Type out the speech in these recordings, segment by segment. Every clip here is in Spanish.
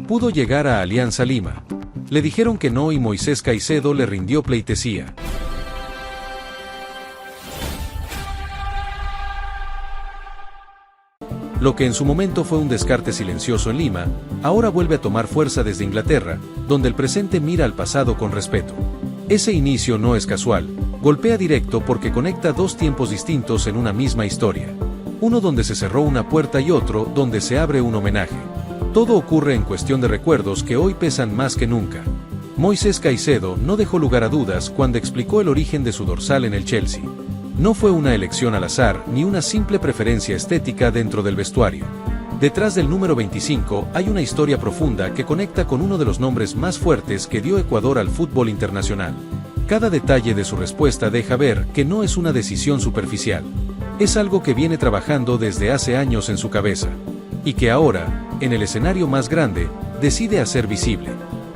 Pudo llegar a Alianza Lima. Le dijeron que no y Moisés Caicedo le rindió pleitesía. Lo que en su momento fue un descarte silencioso en Lima, ahora vuelve a tomar fuerza desde Inglaterra, donde el presente mira al pasado con respeto. Ese inicio no es casual, golpea directo porque conecta dos tiempos distintos en una misma historia. Uno donde se cerró una puerta y otro donde se abre un homenaje. Todo ocurre en cuestión de recuerdos que hoy pesan más que nunca. Moisés Caicedo no dejó lugar a dudas cuando explicó el origen de su dorsal en el Chelsea. No fue una elección al azar ni una simple preferencia estética dentro del vestuario. Detrás del número 25 hay una historia profunda que conecta con uno de los nombres más fuertes que dio Ecuador al fútbol internacional. Cada detalle de su respuesta deja ver que no es una decisión superficial. Es algo que viene trabajando desde hace años en su cabeza. Y que ahora, en el escenario más grande, decide hacer visible.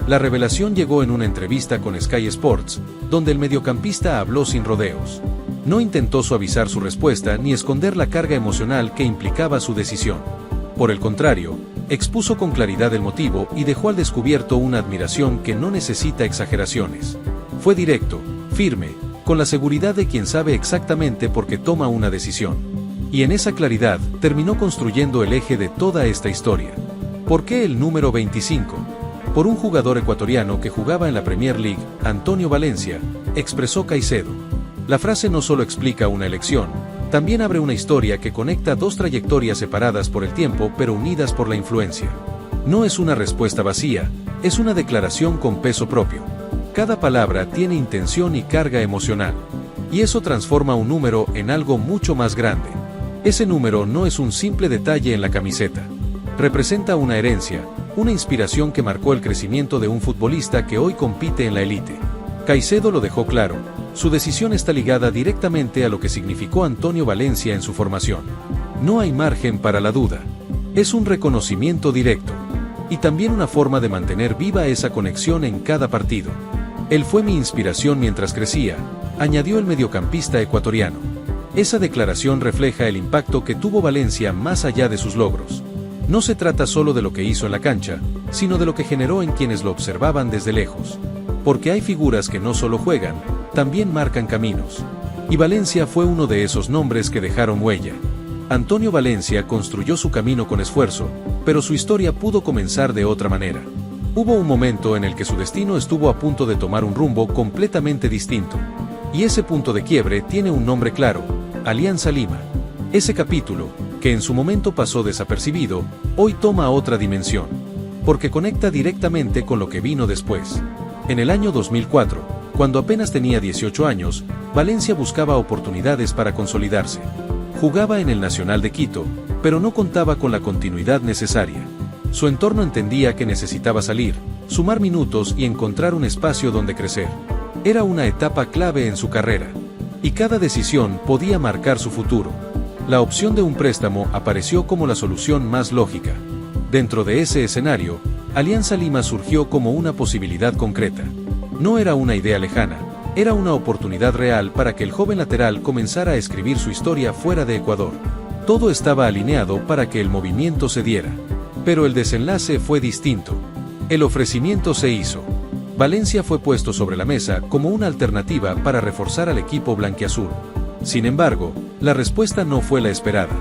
La revelación llegó en una entrevista con Sky Sports, donde el mediocampista habló sin rodeos. No intentó suavizar su respuesta ni esconder la carga emocional que implicaba su decisión. Por el contrario, expuso con claridad el motivo y dejó al descubierto una admiración que no necesita exageraciones. Fue directo, firme, con la seguridad de quien sabe exactamente por qué toma una decisión. Y en esa claridad terminó construyendo el eje de toda esta historia. ¿Por qué el número 25? Por un jugador ecuatoriano que jugaba en la Premier League, Antonio Valencia, expresó Caicedo. La frase no solo explica una elección, también abre una historia que conecta dos trayectorias separadas por el tiempo pero unidas por la influencia. No es una respuesta vacía, es una declaración con peso propio. Cada palabra tiene intención y carga emocional. Y eso transforma un número en algo mucho más grande. Ese número no es un simple detalle en la camiseta. Representa una herencia, una inspiración que marcó el crecimiento de un futbolista que hoy compite en la élite. Caicedo lo dejó claro. Su decisión está ligada directamente a lo que significó Antonio Valencia en su formación. No hay margen para la duda. Es un reconocimiento directo. Y también una forma de mantener viva esa conexión en cada partido. Él fue mi inspiración mientras crecía, añadió el mediocampista ecuatoriano. Esa declaración refleja el impacto que tuvo Valencia más allá de sus logros. No se trata solo de lo que hizo en la cancha, sino de lo que generó en quienes lo observaban desde lejos. Porque hay figuras que no solo juegan, también marcan caminos. Y Valencia fue uno de esos nombres que dejaron huella. Antonio Valencia construyó su camino con esfuerzo, pero su historia pudo comenzar de otra manera. Hubo un momento en el que su destino estuvo a punto de tomar un rumbo completamente distinto. Y ese punto de quiebre tiene un nombre claro: Alianza Lima. Ese capítulo, que en su momento pasó desapercibido, hoy toma otra dimensión. Porque conecta directamente con lo que vino después. En el año 2004, cuando apenas tenía 18 años, Valencia buscaba oportunidades para consolidarse. Jugaba en el Nacional de Quito, pero no contaba con la continuidad necesaria. Su entorno entendía que necesitaba salir, sumar minutos y encontrar un espacio donde crecer. Era una etapa clave en su carrera. Y cada decisión podía marcar su futuro. La opción de un préstamo apareció como la solución más lógica. Dentro de ese escenario, Alianza Lima surgió como una posibilidad concreta. No era una idea lejana, era una oportunidad real para que el joven lateral comenzara a escribir su historia fuera de Ecuador. Todo estaba alineado para que el movimiento se diera. Pero el desenlace fue distinto. El ofrecimiento se hizo. Valencia fue puesto sobre la mesa como una alternativa para reforzar al equipo blanquiazul. Sin embargo, la respuesta no fue la esperada.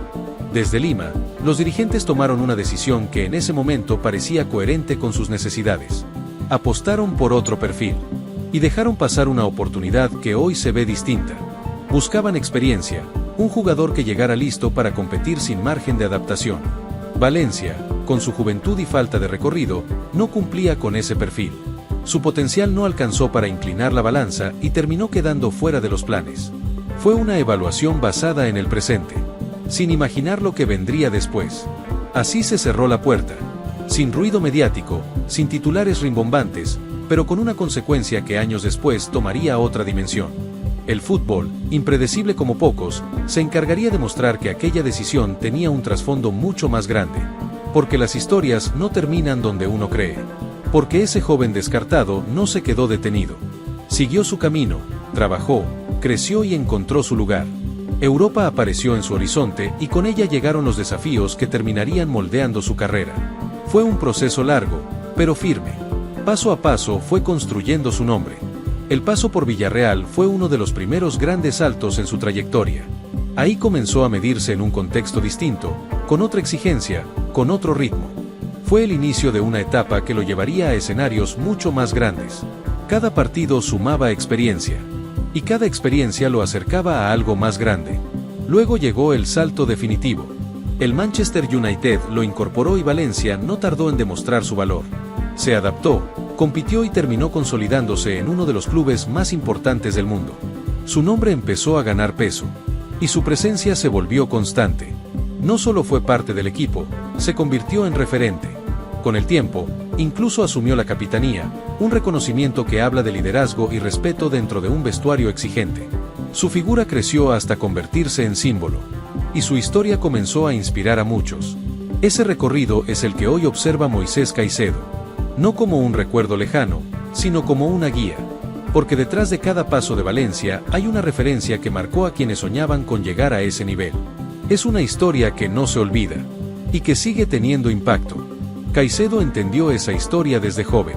Desde Lima, los dirigentes tomaron una decisión que en ese momento parecía coherente con sus necesidades. Apostaron por otro perfil. Y dejaron pasar una oportunidad que hoy se ve distinta. Buscaban experiencia, un jugador que llegara listo para competir sin margen de adaptación. Valencia, con su juventud y falta de recorrido, no cumplía con ese perfil. Su potencial no alcanzó para inclinar la balanza y terminó quedando fuera de los planes. Fue una evaluación basada en el presente, sin imaginar lo que vendría después. Así se cerró la puerta. Sin ruido mediático, sin titulares rimbombantes, pero con una consecuencia que años después tomaría otra dimensión. El fútbol, impredecible como pocos, se encargaría de mostrar que aquella decisión tenía un trasfondo mucho más grande. Porque las historias no terminan donde uno cree. Porque ese joven descartado no se quedó detenido. Siguió su camino, trabajó, creció y encontró su lugar. Europa apareció en su horizonte y con ella llegaron los desafíos que terminarían moldeando su carrera. Fue un proceso largo, pero firme. Paso a paso fue construyendo su nombre. El paso por Villarreal fue uno de los primeros grandes saltos en su trayectoria. Ahí comenzó a medirse en un contexto distinto, con otra exigencia, con otro ritmo. Fue el inicio de una etapa que lo llevaría a escenarios mucho más grandes. Cada partido sumaba experiencia, y cada experiencia lo acercaba a algo más grande. Luego llegó el salto definitivo. El Manchester United lo incorporó y Valencia no tardó en demostrar su valor. Se adaptó, compitió y terminó consolidándose en uno de los clubes más importantes del mundo. Su nombre empezó a ganar peso, y su presencia se volvió constante. No solo fue parte del equipo, se convirtió en referente. Con el tiempo, incluso asumió la capitanía, un reconocimiento que habla de liderazgo y respeto dentro de un vestuario exigente. Su figura creció hasta convertirse en símbolo, y su historia comenzó a inspirar a muchos. Ese recorrido es el que hoy observa Moisés Caicedo, no como un recuerdo lejano, sino como una guía, porque detrás de cada paso de Valencia hay una referencia que marcó a quienes soñaban con llegar a ese nivel. Es una historia que no se olvida, y que sigue teniendo impacto. Caicedo entendió esa historia desde joven.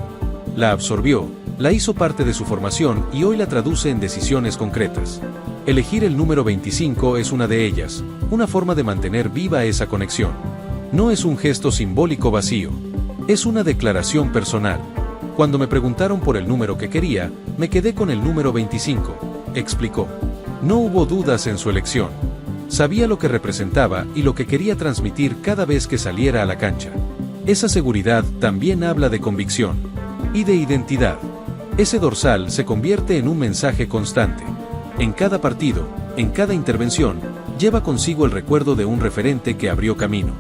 La absorbió, la hizo parte de su formación y hoy la traduce en decisiones concretas. Elegir el número 25 es una de ellas, una forma de mantener viva esa conexión. No es un gesto simbólico vacío, es una declaración personal. Cuando me preguntaron por el número que quería, me quedé con el número 25, explicó. No hubo dudas en su elección. Sabía lo que representaba y lo que quería transmitir cada vez que saliera a la cancha. Esa seguridad también habla de convicción y de identidad. Ese dorsal se convierte en un mensaje constante. En cada partido, en cada intervención, lleva consigo el recuerdo de un referente que abrió camino.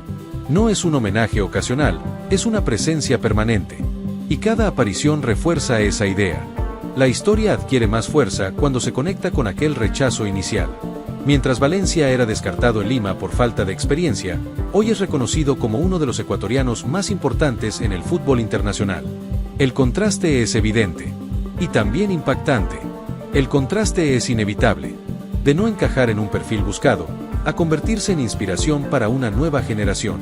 No es un homenaje ocasional, es una presencia permanente. Y cada aparición refuerza esa idea. La historia adquiere más fuerza cuando se conecta con aquel rechazo inicial. Mientras Valencia era descartado en Lima por falta de experiencia, hoy es reconocido como uno de los ecuatorianos más importantes en el fútbol internacional. El contraste es evidente, y también impactante. El contraste es inevitable, de no encajar en un perfil buscado, a convertirse en inspiración para una nueva generación.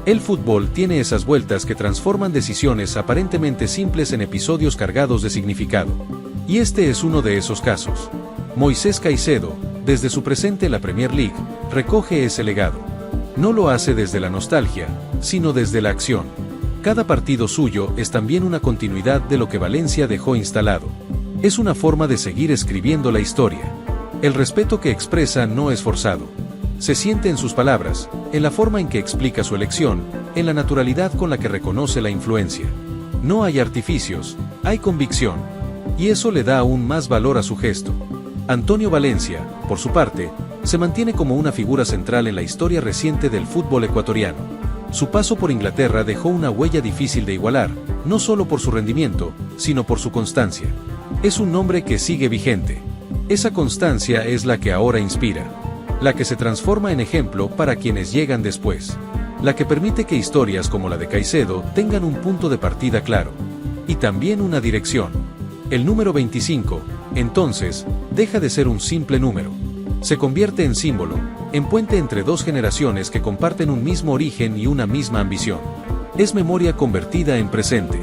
El fútbol tiene esas vueltas que transforman decisiones aparentemente simples en episodios cargados de significado. Y este es uno de esos casos. Moisés Caicedo, desde su presente en la Premier League, recoge ese legado. No lo hace desde la nostalgia, sino desde la acción. Cada partido suyo es también una continuidad de lo que Valencia dejó instalado. Es una forma de seguir escribiendo la historia. El respeto que expresa no es forzado. Se siente en sus palabras, en la forma en que explica su elección, en la naturalidad con la que reconoce la influencia. No hay artificios, hay convicción. Y eso le da aún más valor a su gesto. Antonio Valencia, por su parte, se mantiene como una figura central en la historia reciente del fútbol ecuatoriano. Su paso por Inglaterra dejó una huella difícil de igualar, no solo por su rendimiento, sino por su constancia. Es un nombre que sigue vigente. Esa constancia es la que ahora inspira, la que se transforma en ejemplo para quienes llegan después, la que permite que historias como la de Caicedo tengan un punto de partida claro, y también una dirección. El número 25, entonces, deja de ser un simple número. Se convierte en símbolo, en puente entre dos generaciones que comparten un mismo origen y una misma ambición. Es memoria convertida en presente,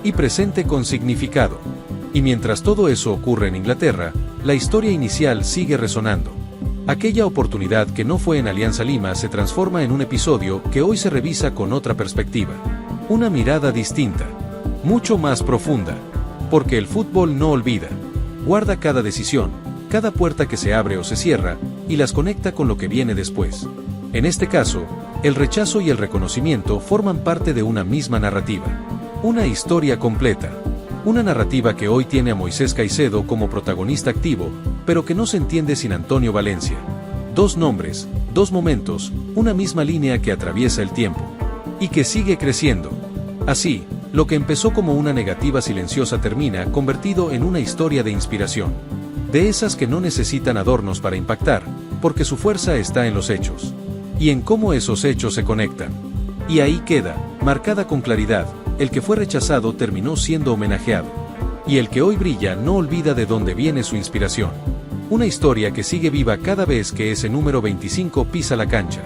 y presente con significado. Y mientras todo eso ocurre en Inglaterra, la historia inicial sigue resonando. Aquella oportunidad que no fue en Alianza Lima se transforma en un episodio que hoy se revisa con otra perspectiva. Una mirada distinta, mucho más profunda. Porque el fútbol no olvida. Guarda cada decisión, cada puerta que se abre o se cierra, y las conecta con lo que viene después. En este caso, el rechazo y el reconocimiento forman parte de una misma narrativa. Una historia completa. Una narrativa que hoy tiene a Moisés Caicedo como protagonista activo, pero que no se entiende sin Antonio Valencia. Dos nombres, dos momentos, una misma línea que atraviesa el tiempo. Y que sigue creciendo. Así, lo que empezó como una negativa silenciosa termina convertido en una historia de inspiración. De esas que no necesitan adornos para impactar, porque su fuerza está en los hechos. Y en cómo esos hechos se conectan. Y ahí queda, marcada con claridad, el que fue rechazado terminó siendo homenajeado. Y el que hoy brilla no olvida de dónde viene su inspiración. Una historia que sigue viva cada vez que ese número 25 pisa la cancha.